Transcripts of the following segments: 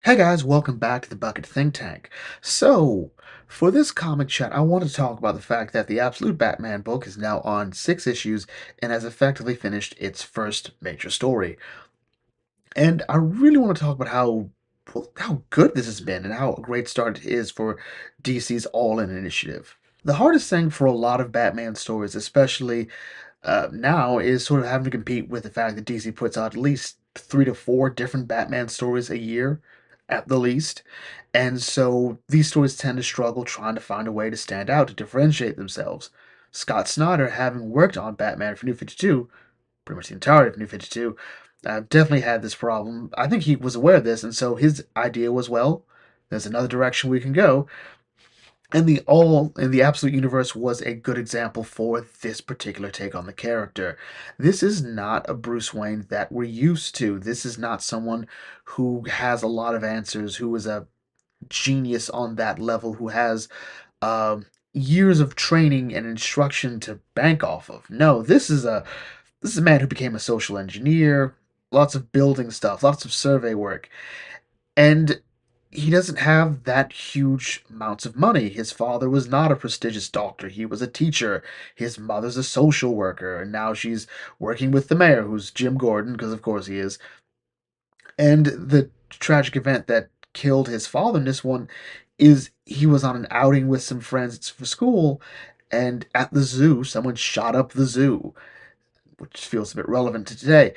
Hey guys, welcome back to the Bucket Think Tank. So, for this comic chat, I want to talk about the fact that the Absolute Batman book is now on 6 issues and has effectively finished its first major story. And I really want to talk about how good this has been and how a great start it is for DC's All-In initiative. The hardest thing for a lot of Batman stories, especially now, is sort of having to compete with the fact that DC puts out at least 3 to 4 different Batman stories a year, at the least. And so these stories tend to struggle trying to find a way to stand out, to differentiate themselves. Scott Snyder, having worked on Batman for New 52, pretty much the entirety of New 52, definitely had this problem. I think he was aware of this, and so his idea was, well, there's another direction we can go, and the all in the absolute universe was a good example for this particular take on the character. This is not a Bruce Wayne that we're used to. This is not someone who has a lot of answers, who is a genius on that level, who has years of training and instruction to bank off of. No, this is a man who became a social engineer, lots of building stuff, lots of survey work, and he doesn't have that huge amounts of money. His father was not a prestigious doctor. He was a teacher. His mother's a social worker, and now she's working with the mayor, who's Jim Gordon, because of course he is. And the tragic event that killed his father in this one is he was on an outing with some friends for school, and at the zoo, someone shot up the zoo, which feels a bit relevant to today.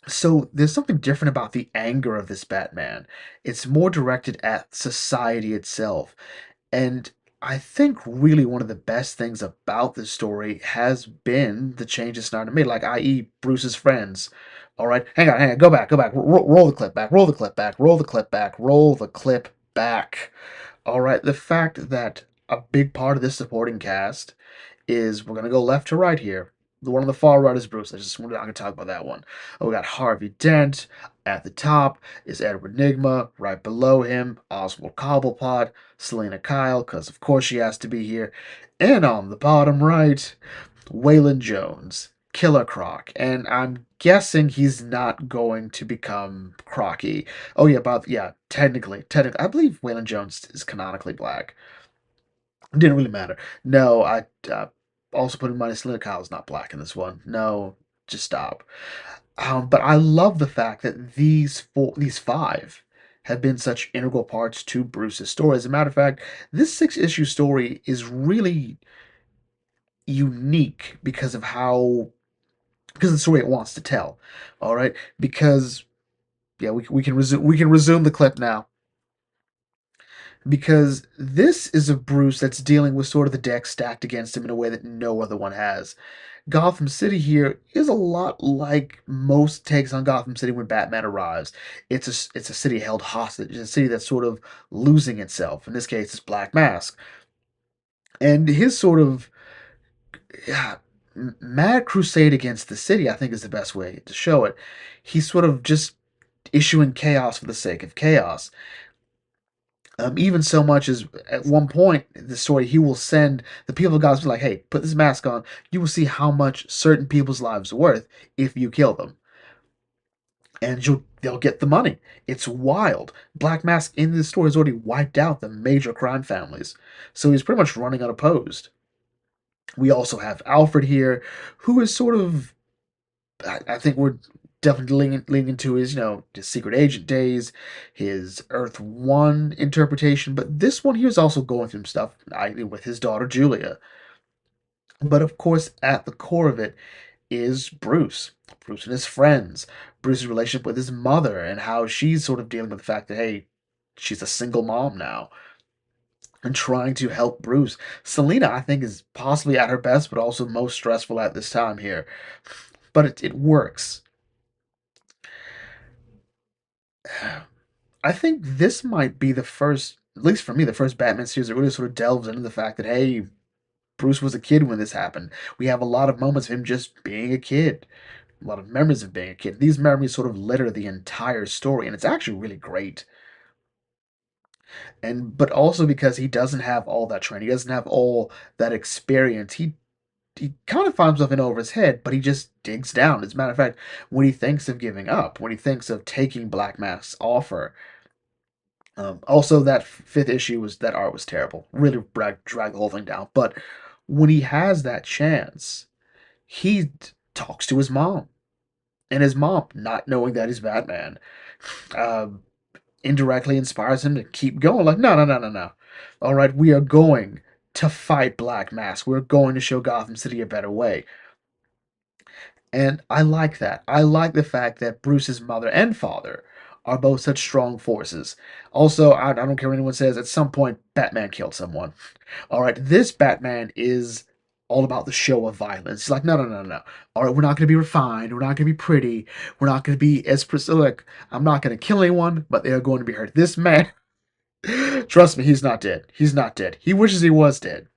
So there's something different about the anger of this Batman. It's more directed at society itself. And I think really one of the best things about this story has been the changes Snyder made, like i.e. Bruce's friends. All right, hang on, go back, roll the clip back, roll the clip back, roll the clip back, roll the clip back. All right, the fact that a big part of this supporting cast is we're gonna go left to right here. The one on the far right is Bruce. We're not gonna talk about that one. Oh, we got Harvey Dent. At the top is Edward Nigma. Right below him, Oswald Cobblepot, Selena Kyle, because of course she has to be here. And on the bottom right, Waylon Jones, Killer Croc. And I'm guessing he's not going to become Crocky. Oh yeah, technically, I believe Waylon Jones is canonically black. Didn't really matter. No, I also put in mind Selena Kyle's not black in this one. No, just stop. But I love the fact that these five, have been such integral parts to Bruce's story. As a matter of fact, this 6 issue story is really unique because of the story it wants to tell. All right, because yeah, we can resume the clip now because this is a Bruce that's dealing with sort of the deck stacked against him in a way that no other one has. Gotham City here is a lot like most takes on Gotham City when Batman arrives. It's a city held hostage, it's a city that's sort of losing itself. In this case, it's Black Mask, and his sort of yeah, mad crusade against the city, I think, is the best way to show it. He's sort of just issuing chaos for the sake of chaos. Even so much as at one point in the story, he will send the people of God's be like, "Hey, put this mask on. You will see how much certain people's lives are worth if you kill them, and they'll get the money." It's wild. Black Mask in this story has already wiped out the major crime families, so he's pretty much running unopposed. We also have Alfred here, who is sort of I think we're definitely leaning into his, his secret agent days, his Earth One interpretation. But this one here is also going through stuff with his daughter Julia. But of course, at the core of it is Bruce. Bruce and his friends. Bruce's relationship with his mother and how she's sort of dealing with the fact that, hey, she's a single mom now and trying to help Bruce. Selena, I think, is possibly at her best, but also most stressful at this time here. But it works. I think this might be the first, at least for me, the first Batman series that really sort of delves into the fact that, hey, Bruce was a kid when this happened. We have a lot of moments of him just being a kid, a lot of memories of being a kid. These memories sort of litter the entire story, and it's actually really great. And but also because he doesn't have all that training, he doesn't have all that experience. He kind of finds himself in over his head, but he just digs down. As a matter of fact, when he thinks of giving up, when he thinks of taking Black Mask's offer, Also, that fifth issue was that art was terrible. Really dragged the whole thing down. But when he has that chance, he talks to his mom, and his mom, not knowing that he's Batman, uh, indirectly inspires him to keep going. Like, no, no, no, no, no. All right, we are going to fight Black Mask. We're going to show Gotham City a better way. And I like that. I like the fact that Bruce's mother and father are both such strong forces. Also, I don't care what anyone says, at some point, Batman killed someone. All right, this Batman is all about the show of violence. He's like, no, no, no, no. All right, we're not going to be refined. We're not going to be pretty. We're not going to be as like, I'm not going to kill anyone, but they are going to be hurt. This man, trust me, he's not dead. He's not dead. He wishes he was dead,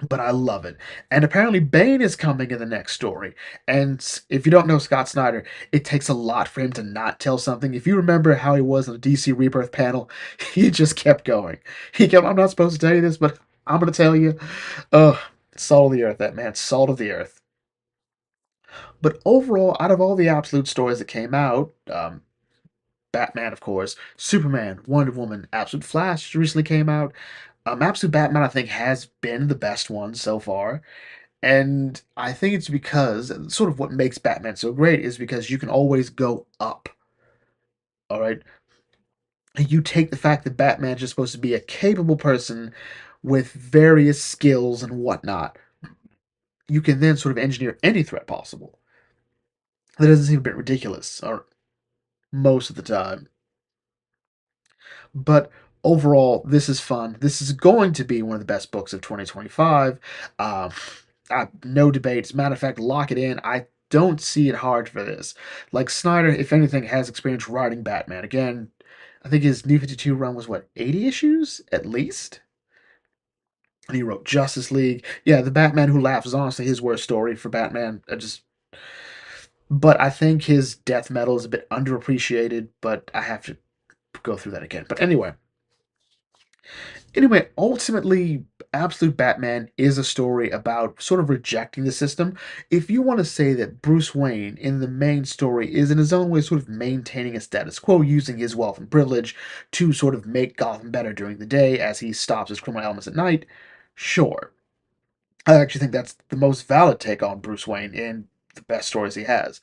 but I love it. And apparently, Bane is coming in the next story. And if you don't know Scott Snyder, it takes a lot for him to not tell something. If you remember how he was on the DC Rebirth panel, he just kept going. He kept, I'm not supposed to tell you this, but I'm going to tell you. Oh, salt of the earth, that man. Salt of the earth. But overall, out of all the absolute stories that came out, Batman, of course, Superman, Wonder Woman, Absolute Flash recently came out. Absolute Batman, I think, has been the best one so far. And I think it's because sort of what makes Batman so great is because you can always go up. All right. You take the fact that Batman's just supposed to be a capable person with various skills and whatnot. You can then sort of engineer any threat possible. That doesn't seem a bit ridiculous, or most of the time. But overall, this is fun. This is going to be one of the best books of 2025. Um, no debate. As a matter of fact, lock it in. I don't see it hard for this. Like Snyder, if anything, has experience writing Batman. Again, I think his New 52 run was what, 80 issues at least? And he wrote Justice League. Yeah, the Batman Who Laughs is honestly his worst story for Batman. But I think his death metal is a bit underappreciated, but I have to go through that again. But anyway, ultimately, Absolute Batman is a story about sort of rejecting the system. If you want to say that Bruce Wayne in the main story is in his own way sort of maintaining a status quo, using his wealth and privilege to sort of make Gotham better during the day as he stops his criminal elements at night, sure. I actually think that's the most valid take on Bruce Wayne in the best stories he has.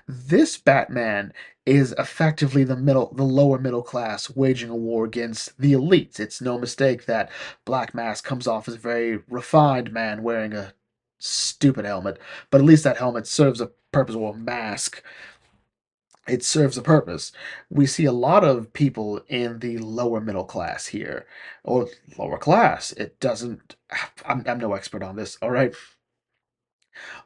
This Batman is effectively the lower middle class waging a war against the elites. It's no mistake that Black Mask comes off as a very refined man wearing a stupid helmet, but at least that helmet serves a purpose, or a mask. It serves a purpose. We see a lot of people in the lower middle class here, or lower class. It doesn't. I'm no expert on this, all right?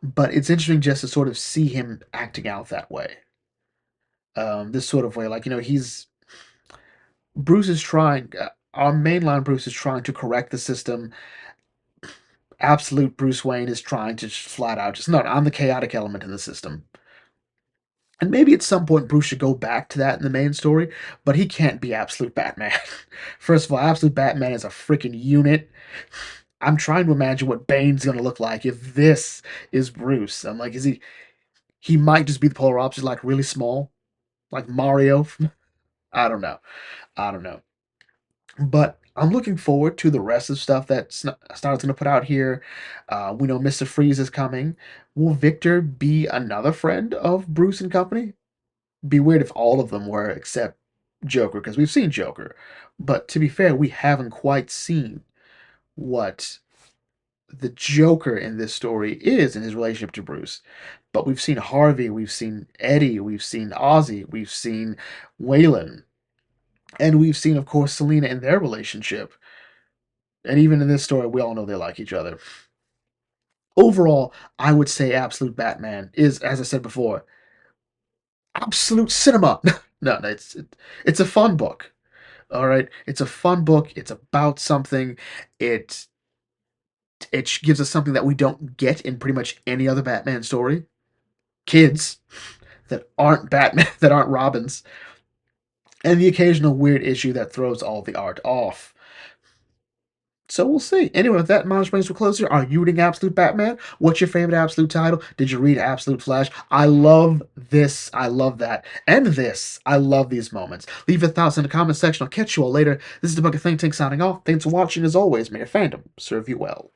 But it's interesting just to sort of see him acting out that way. This sort of way. Like, Bruce is trying, our mainline Bruce is trying to correct the system. Absolute Bruce Wayne is trying to just flat out just, no, I'm the chaotic element in the system. And maybe at some point Bruce should go back to that in the main story, but he can't be Absolute Batman. First of all, Absolute Batman is a freaking unit. I'm trying to imagine what Bane's gonna look like if this is Bruce. I'm like, he might just be the polar opposite, like really small, like Mario. I don't know. I don't know. But I'm looking forward to the rest of stuff that Snyder's going to put out here. We know Mr. Freeze is coming. Will Victor be another friend of Bruce and company? Be weird if all of them were, except Joker, because we've seen Joker. But to be fair, we haven't quite seen what the Joker in this story is in his relationship to Bruce. But we've seen Harvey, we've seen Eddie, we've seen Ozzy, we've seen Waylon, and we've seen, of course, Selina in their relationship. And even in this story, we all know they like each other. Overall, I would say Absolute Batman is, as I said before, absolute cinema. No, it's a fun book. All right, it's a fun book. It's about something. It it gives us something that we don't get in pretty much any other Batman story. Kids that aren't Batman, that aren't Robins, and the occasional weird issue that throws all the art off. So we'll see. Anyway, with that in mind, brings to a close here. Are you reading Absolute Batman? What's your favorite Absolute title? Did you read Absolute Flash? I love this. I love that. And this. I love these moments. Leave your thoughts in the comment section. I'll catch you all later. This is the Bucket Think Tank signing off. Thanks for watching as always. May your fandom serve you well.